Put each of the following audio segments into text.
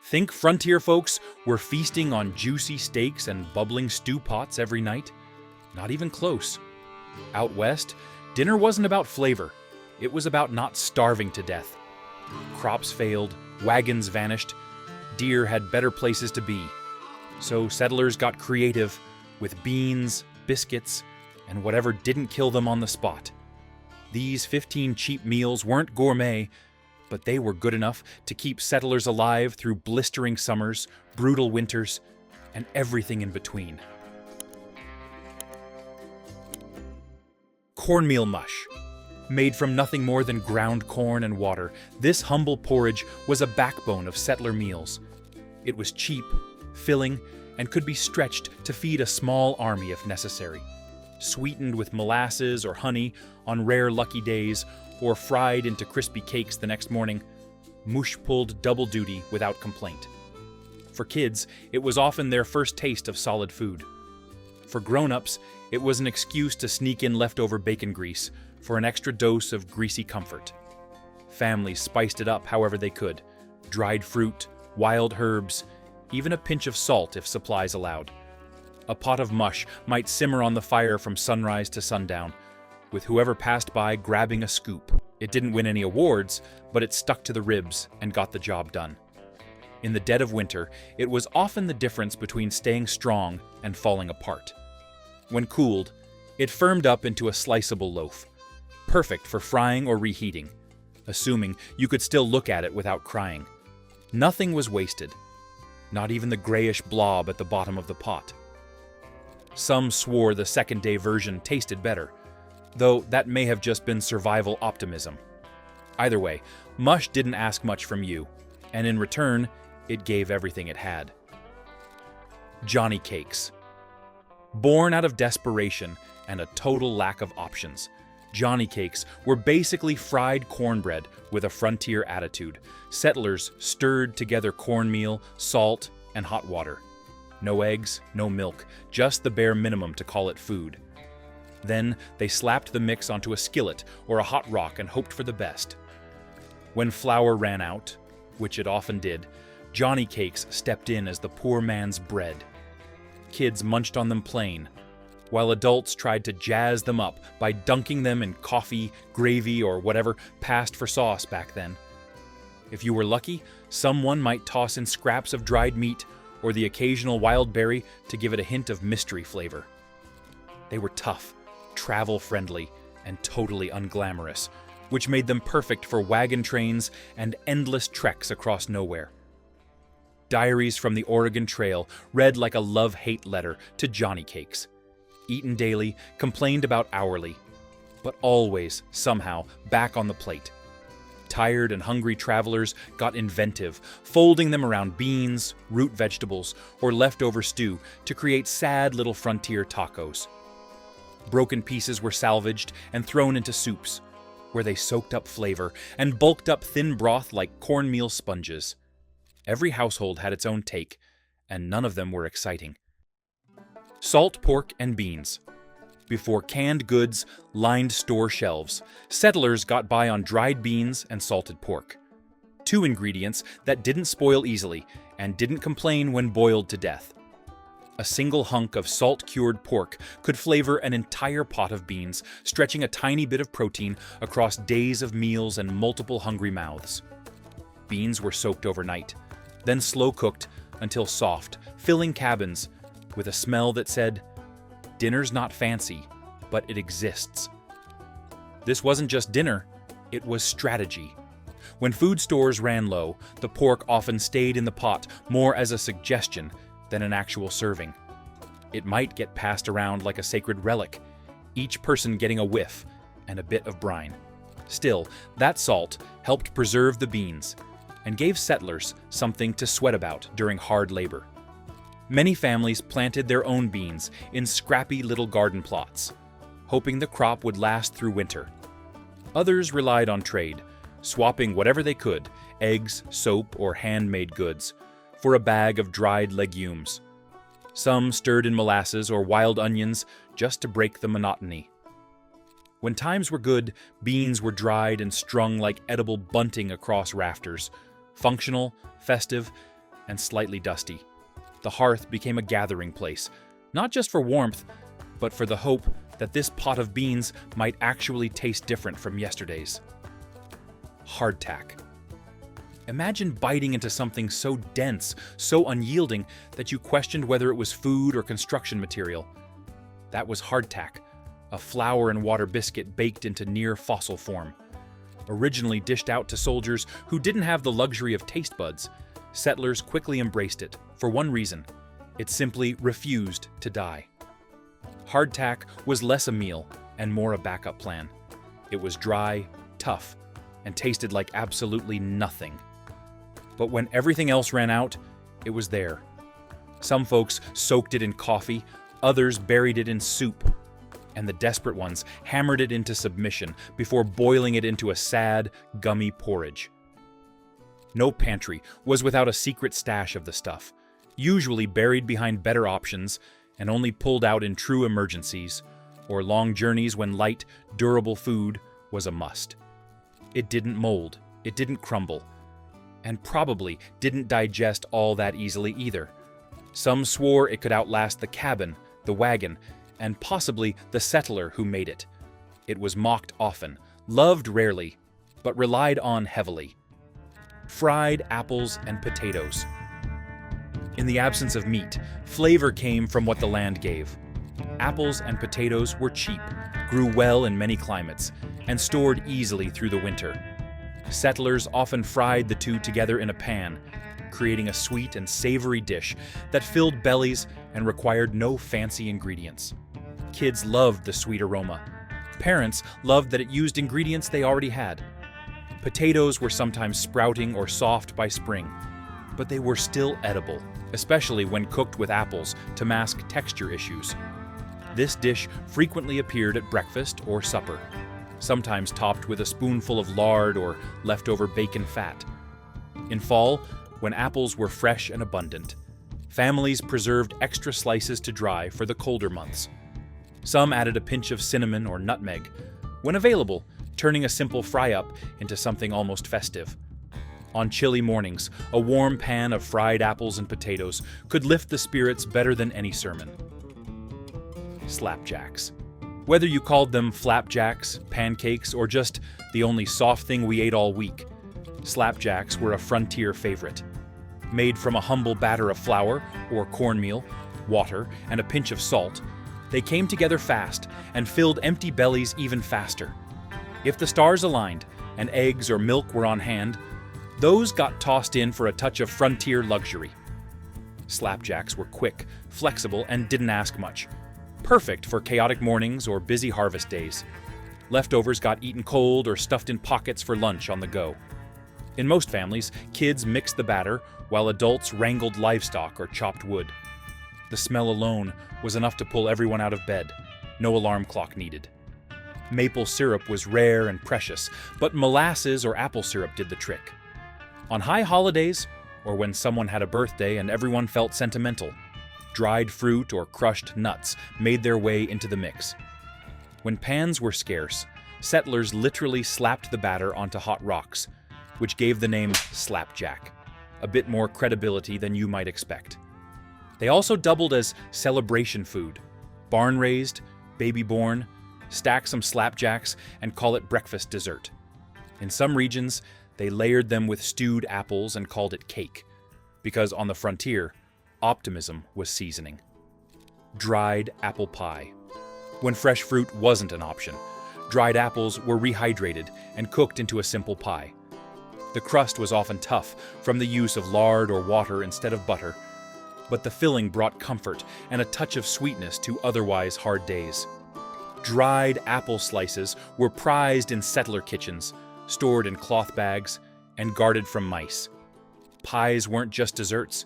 Think frontier folks were feasting on juicy steaks and bubbling stew pots every night? Not even close. Out west, dinner wasn't about flavor. It was about not starving to death. Crops failed, wagons vanished, deer had better places to be. So settlers got creative with beans, biscuits, and whatever didn't kill them on the spot. These 15 cheap meals weren't gourmet, but they were good enough to keep settlers alive through blistering summers, brutal winters, and everything in between. Cornmeal mush. Made from nothing more than ground corn and water, this humble porridge was a backbone of settler meals. It was cheap, filling, and could be stretched to feed a small army if necessary. Sweetened with molasses or honey on rare lucky days, or fried into crispy cakes the next morning, mush pulled double duty without complaint. For kids, it was often their first taste of solid food. For grown-ups, it was an excuse to sneak in leftover bacon grease for an extra dose of greasy comfort. Families spiced it up however they could: dried fruit, wild herbs, even a pinch of salt if supplies allowed. A pot of mush might simmer on the fire from sunrise to sundown, with whoever passed by grabbing a scoop. It didn't win any awards, but it stuck to the ribs and got the job done. In the dead of winter, it was often the difference between staying strong and falling apart. When cooled, it firmed up into a sliceable loaf, perfect for frying or reheating, assuming you could still look at it without crying. Nothing was wasted, not even the grayish blob at the bottom of the pot. Some swore the second-day version tasted better, though that may have just been survival optimism. Either way, mush didn't ask much from you, and in return, it gave everything it had. Johnny cakes. Born out of desperation and a total lack of options, Johnny cakes were basically fried cornbread with a frontier attitude. Settlers stirred together cornmeal, salt, and hot water. No eggs, no milk, just the bare minimum to call it food. Then they slapped the mix onto a skillet or a hot rock and hoped for the best. When flour ran out, which it often did, Johnny cakes stepped in as the poor man's bread. Kids munched on them plain, while adults tried to jazz them up by dunking them in coffee, gravy, or whatever passed for sauce back then. If you were lucky, someone might toss in scraps of dried meat or the occasional wild berry to give it a hint of mystery flavor. They were tough, travel-friendly, and totally unglamorous, which made them perfect for wagon trains and endless treks across nowhere. Diaries from the Oregon Trail read like a love-hate letter to Johnny cakes. Eaten daily, complained about hourly, but always, somehow, back on the plate. Tired and hungry travelers got inventive, folding them around beans, root vegetables, or leftover stew to create sad little frontier tacos. Broken pieces were salvaged and thrown into soups, where they soaked up flavor and bulked up thin broth like cornmeal sponges. Every household had its own take, and none of them were exciting. Salt pork and beans. Before canned goods lined store shelves, settlers got by on dried beans and salted pork. Two ingredients that didn't spoil easily and didn't complain when boiled to death. A single hunk of salt-cured pork could flavor an entire pot of beans, stretching a tiny bit of protein across days of meals and multiple hungry mouths. Beans were soaked overnight, then slow-cooked until soft, filling cabins with a smell that said, "Dinner's not fancy, but it exists." This wasn't just dinner, it was strategy. When food stores ran low, the pork often stayed in the pot more as a suggestion than an actual serving. It might get passed around like a sacred relic, each person getting a whiff and a bit of brine. Still, that salt helped preserve the beans and gave settlers something to sweat about during hard labor. Many families planted their own beans in scrappy little garden plots, hoping the crop would last through winter. Others relied on trade, swapping whatever they could, eggs, soap, or handmade goods, for a bag of dried legumes. Some stirred in molasses or wild onions just to break the monotony. When times were good, beans were dried and strung like edible bunting across rafters, functional, festive, and slightly dusty. The hearth became a gathering place, not just for warmth, but for the hope that this pot of beans might actually taste different from yesterday's. Hardtack. Imagine biting into something so dense, so unyielding, that you questioned whether it was food or construction material. That was hardtack, a flour and water biscuit baked into near fossil form. Originally dished out to soldiers who didn't have the luxury of taste buds, settlers quickly embraced it, for one reason: it simply refused to die. Hardtack was less a meal and more a backup plan. It was dry, tough, and tasted like absolutely nothing. But when everything else ran out, it was there. Some folks soaked it in coffee, others buried it in soup, and the desperate ones hammered it into submission before boiling it into a sad, gummy porridge. No pantry was without a secret stash of the stuff, usually buried behind better options and only pulled out in true emergencies or long journeys when light, durable food was a must. It didn't mold, it didn't crumble, and probably didn't digest all that easily either. Some swore it could outlast the cabin, the wagon, and possibly the settler who made it. It was mocked often, loved rarely, but relied on heavily. Fried apples and potatoes. In the absence of meat, flavor came from what the land gave. Apples and potatoes were cheap, grew well in many climates, and stored easily through the winter. Settlers often fried the two together in a pan, creating a sweet and savory dish that filled bellies and required no fancy ingredients. Kids loved the sweet aroma. Parents loved that it used ingredients they already had. Potatoes were sometimes sprouting or soft by spring, but they were still edible, especially when cooked with apples to mask texture issues. This dish frequently appeared at breakfast or supper, sometimes topped with a spoonful of lard or leftover bacon fat. In fall, when apples were fresh and abundant, families preserved extra slices to dry for the colder months. Some added a pinch of cinnamon or nutmeg, when available, turning a simple fry-up into something almost festive. On chilly mornings, a warm pan of fried apples and potatoes could lift the spirits better than any sermon. Slapjacks. Whether you called them flapjacks, pancakes, or just the only soft thing we ate all week, slapjacks were a frontier favorite. Made from a humble batter of flour or cornmeal, water, and a pinch of salt, they came together fast and filled empty bellies even faster. If the stars aligned and eggs or milk were on hand, those got tossed in for a touch of frontier luxury. Slapjacks were quick, flexible, and didn't ask much. Perfect for chaotic mornings or busy harvest days. Leftovers got eaten cold or stuffed in pockets for lunch on the go. In most families, kids mixed the batter while adults wrangled livestock or chopped wood. The smell alone was enough to pull everyone out of bed. No alarm clock needed. Maple syrup was rare and precious, but molasses or apple syrup did the trick. On high holidays, or when someone had a birthday and everyone felt sentimental, dried fruit or crushed nuts made their way into the mix. When pans were scarce, settlers literally slapped the batter onto hot rocks, which gave the name slapjack, a bit more credibility than you might expect. They also doubled as celebration food. Barn-raised, baby-born, stack some slapjacks and call it breakfast dessert. In some regions, they layered them with stewed apples and called it cake, because on the frontier, optimism was seasoning. Dried apple pie. When fresh fruit wasn't an option, dried apples were rehydrated and cooked into a simple pie. The crust was often tough from the use of lard or water instead of butter, but the filling brought comfort and a touch of sweetness to otherwise hard days. Dried apple slices were prized in settler kitchens, stored in cloth bags, and guarded from mice. Pies weren't just desserts,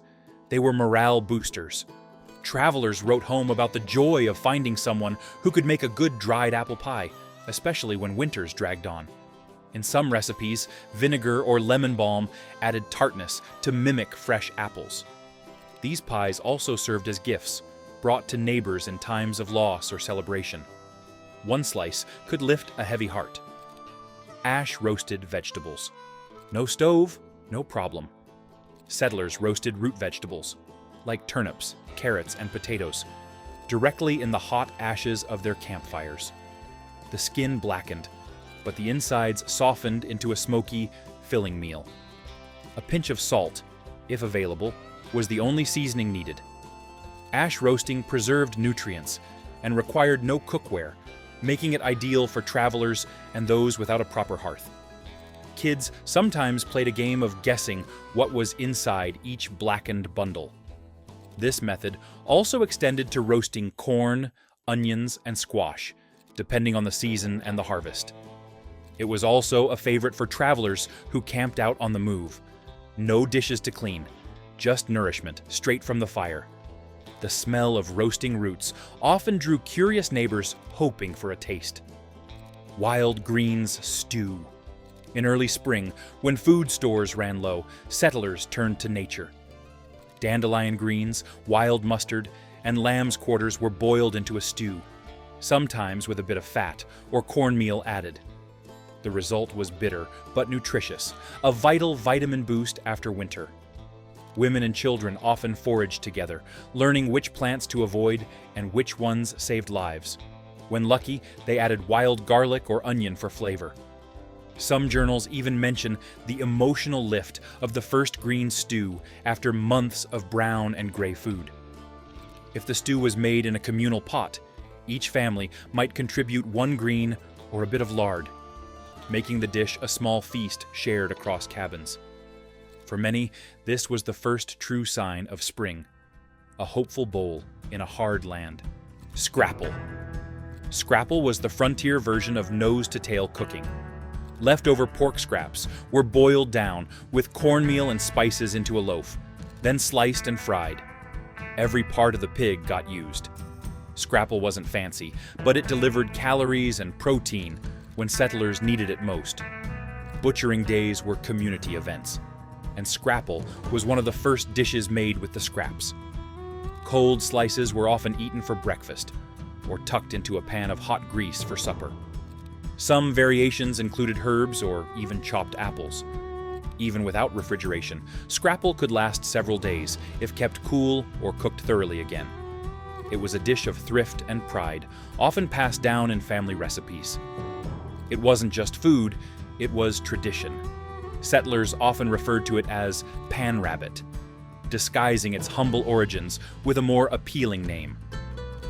they were morale boosters. Travelers wrote home about the joy of finding someone who could make a good dried apple pie, especially when winters dragged on. In some recipes, vinegar or lemon balm added tartness to mimic fresh apples. These pies also served as gifts, brought to neighbors in times of loss or celebration. One slice could lift a heavy heart. Ash roasted vegetables. No stove, no problem. settlers roasted root vegetables, like turnips, carrots, and potatoes, directly in the hot ashes of their campfires. The skin blackened, but the insides softened into a smoky, filling meal. A pinch of salt, if available, was the only seasoning needed. Ash roasting preserved nutrients and required no cookware, making it ideal for travelers and those without a proper hearth. Kids sometimes played a game of guessing what was inside each blackened bundle. This method also extended to roasting corn, onions, and squash, depending on the season and the harvest. It was also a favorite for travelers who camped out on the move. No dishes to clean, just nourishment straight from the fire. The smell of roasting roots often drew curious neighbors hoping for a taste. Wild greens stew. In early spring, when food stores ran low, settlers turned to nature. Dandelion greens, wild mustard, and lamb's quarters were boiled into a stew, sometimes with a bit of fat or cornmeal added. The result was bitter but nutritious, a vital vitamin boost after winter. Women and children often foraged together, learning which plants to avoid and which ones saved lives. When lucky, they added wild garlic or onion for flavor. Some journals even mention the emotional lift of the first green stew after months of brown and gray food. If the stew was made in a communal pot, each family might contribute one green or a bit of lard, making the dish a small feast shared across cabins. For many, this was the first true sign of spring, a hopeful bowl in a hard land. Scrapple. Scrapple was the frontier version of nose-to-tail cooking. Leftover pork scraps were boiled down with cornmeal and spices into a loaf, then sliced and fried. Every part of the pig got used. Scrapple wasn't fancy, but it delivered calories and protein when settlers needed it most. Butchering days were community events, and scrapple was one of the first dishes made with the scraps. Cold slices were often eaten for breakfast, or tucked into a pan of hot grease for supper. Some variations included herbs or even chopped apples. Even without refrigeration, scrapple could last several days if kept cool or cooked thoroughly again. It was a dish of thrift and pride, often passed down in family recipes. It wasn't just food, it was tradition. Settlers often referred to it as pan rabbit, disguising its humble origins with a more appealing name.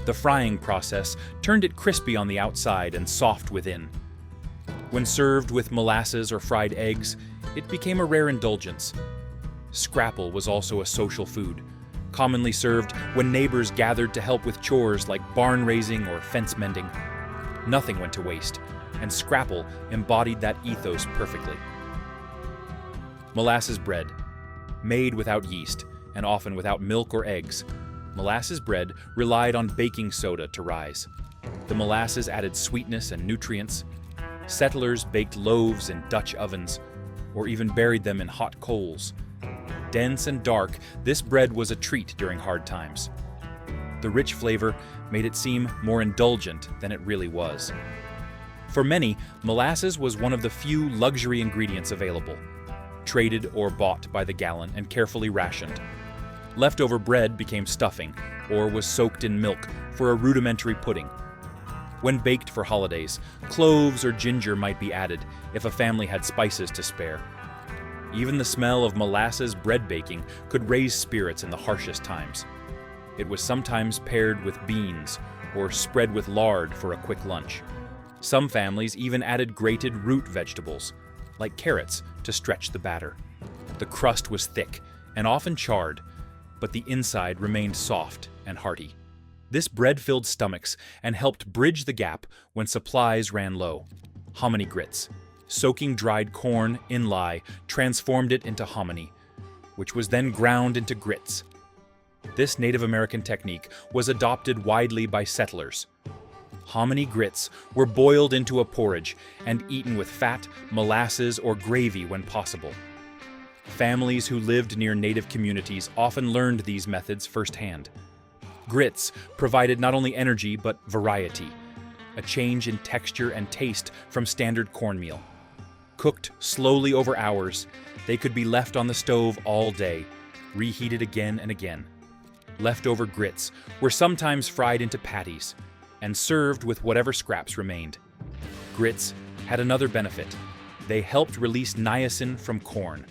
The frying process turned it crispy on the outside and soft within. When served with molasses or fried eggs, it became a rare indulgence. Scrapple was also a social food, commonly served when neighbors gathered to help with chores like barn raising or fence mending. Nothing went to waste, and scrapple embodied that ethos perfectly. Molasses bread. Made without yeast, and often without milk or eggs, molasses bread relied on baking soda to rise. The molasses added sweetness and nutrients. Settlers baked loaves in Dutch ovens, or even buried them in hot coals. Dense and dark, this bread was a treat during hard times. The rich flavor made it seem more indulgent than it really was. For many, molasses was one of the few luxury ingredients available, traded or bought by the gallon and carefully rationed. Leftover bread became stuffing, or was soaked in milk for a rudimentary pudding. When baked for holidays, cloves or ginger might be added if a family had spices to spare. Even the smell of molasses bread baking could raise spirits in the harshest times. It was sometimes paired with beans or spread with lard for a quick lunch. Some families even added grated root vegetables, like carrots, to stretch the batter. The crust was thick and often charred, but the inside remained soft and hearty. This bread filled stomachs and helped bridge the gap when supplies ran low. Hominy grits. Soaking dried corn in lye transformed it into hominy, which was then ground into grits. This Native American technique was adopted widely by settlers. Hominy grits were boiled into a porridge and eaten with fat, molasses, or gravy when possible. Families who lived near native communities often learned these methods firsthand. Grits provided not only energy but variety, a change in texture and taste from standard cornmeal. Cooked slowly over hours, they could be left on the stove all day, reheated again and again. Leftover grits were sometimes fried into patties and served with whatever scraps remained. Grits had another benefit. They helped release niacin from corn,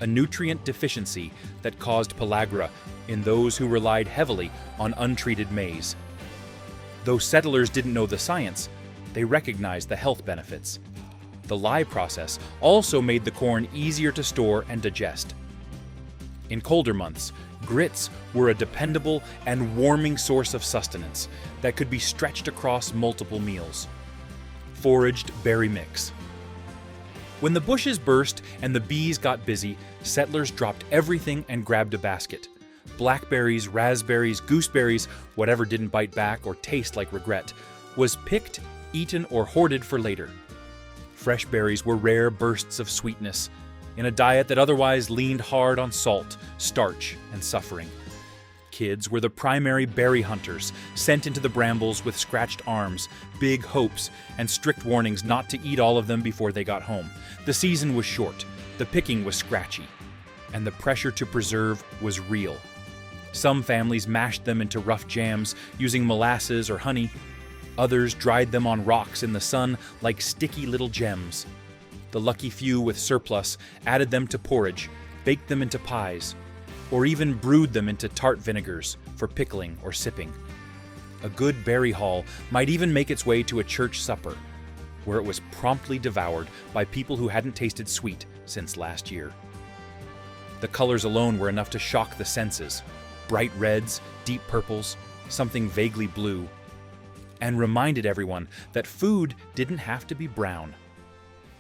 a nutrient deficiency that caused pellagra in those who relied heavily on untreated maize. Though settlers didn't know the science, they recognized the health benefits. The lye process also made the corn easier to store and digest. In colder months, grits were a dependable and warming source of sustenance that could be stretched across multiple meals. Foraged berry mix. When the bushes burst and the bees got busy, settlers dropped everything and grabbed a basket. Blackberries, raspberries, gooseberries, whatever didn't bite back or taste like regret, was picked, eaten, or hoarded for later. Fresh berries were rare bursts of sweetness in a diet that otherwise leaned hard on salt, starch, and suffering. Kids were the primary berry hunters, sent into the brambles with scratched arms, big hopes, and strict warnings not to eat all of them before they got home. The season was short, the picking was scratchy, and the pressure to preserve was real. Some families mashed them into rough jams using molasses or honey. Others dried them on rocks in the sun like sticky little gems. The lucky few with surplus added them to porridge, baked them into pies, or even brewed them into tart vinegars for pickling or sipping. A good berry haul might even make its way to a church supper, where it was promptly devoured by people who hadn't tasted sweet since last year. The colors alone were enough to shock the senses: bright reds, deep purples, something vaguely blue, and reminded everyone that food didn't have to be brown.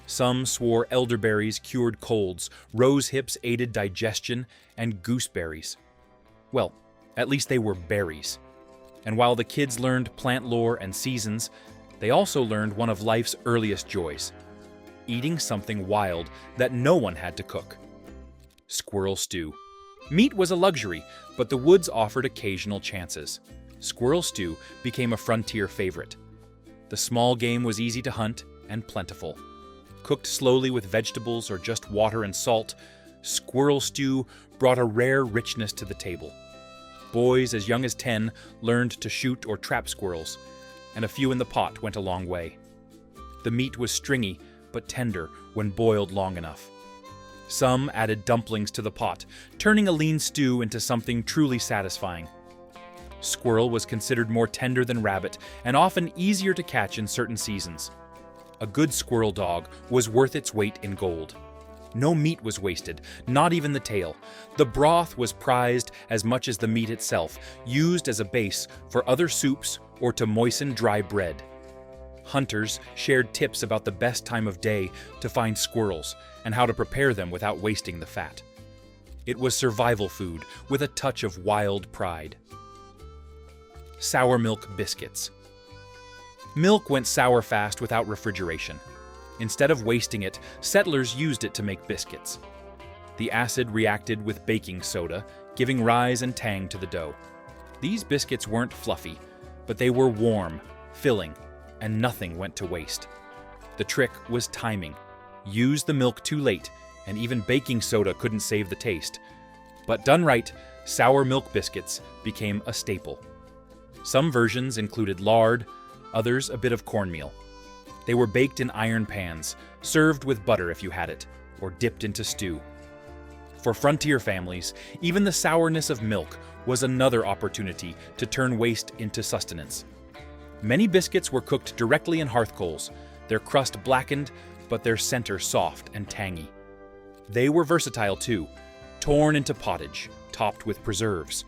Some swore elderberries cured colds, rose hips aided digestion, and gooseberries. Well, at least they were berries. And while the kids learned plant lore and seasons, they also learned one of life's earliest joys: eating something wild that no one had to cook. Squirrel stew. Meat was a luxury, but the woods offered occasional chances. Squirrel stew became a frontier favorite. The small game was easy to hunt and plentiful. Cooked slowly with vegetables or just water and salt, squirrel stew brought a rare richness to the table. Boys as young as 10 learned to shoot or trap squirrels, and a few in the pot went a long way. The meat was stringy but tender when boiled long enough. Some added dumplings to the pot, turning a lean stew into something truly satisfying. Squirrel was considered more tender than rabbit and often easier to catch in certain seasons. A good squirrel dog was worth its weight in gold. No meat was wasted, not even the tail. The broth was prized as much as the meat itself, used as a base for other soups or to moisten dry bread. Hunters shared tips about the best time of day to find squirrels and how to prepare them without wasting the fat. It was survival food with a touch of wild pride. Sour milk biscuits. Milk went sour fast without refrigeration. Instead of wasting it, settlers used it to make biscuits. The acid reacted with baking soda, giving rise and tang to the dough. These biscuits weren't fluffy, but they were warm, filling, and nothing went to waste. The trick was timing. Use the milk too late, and even baking soda couldn't save the taste. But done right, sour milk biscuits became a staple. Some versions included lard, others a bit of cornmeal. They were baked in iron pans, served with butter if you had it, or dipped into stew. For frontier families, even the sourness of milk was another opportunity to turn waste into sustenance. Many biscuits were cooked directly in hearth coals, their crust blackened, but their center soft and tangy. They were versatile too, torn into pottage, topped with preserves,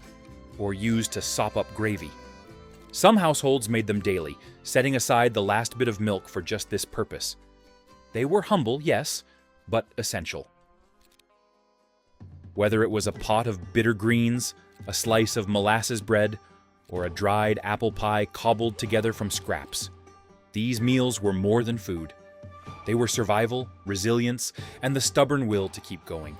or used to sop up gravy. Some households made them daily, setting aside the last bit of milk for just this purpose. They were humble, yes, but essential. Whether it was a pot of bitter greens, a slice of molasses bread, or a dried apple pie cobbled together from scraps, these meals were more than food. They were survival, resilience, and the stubborn will to keep going.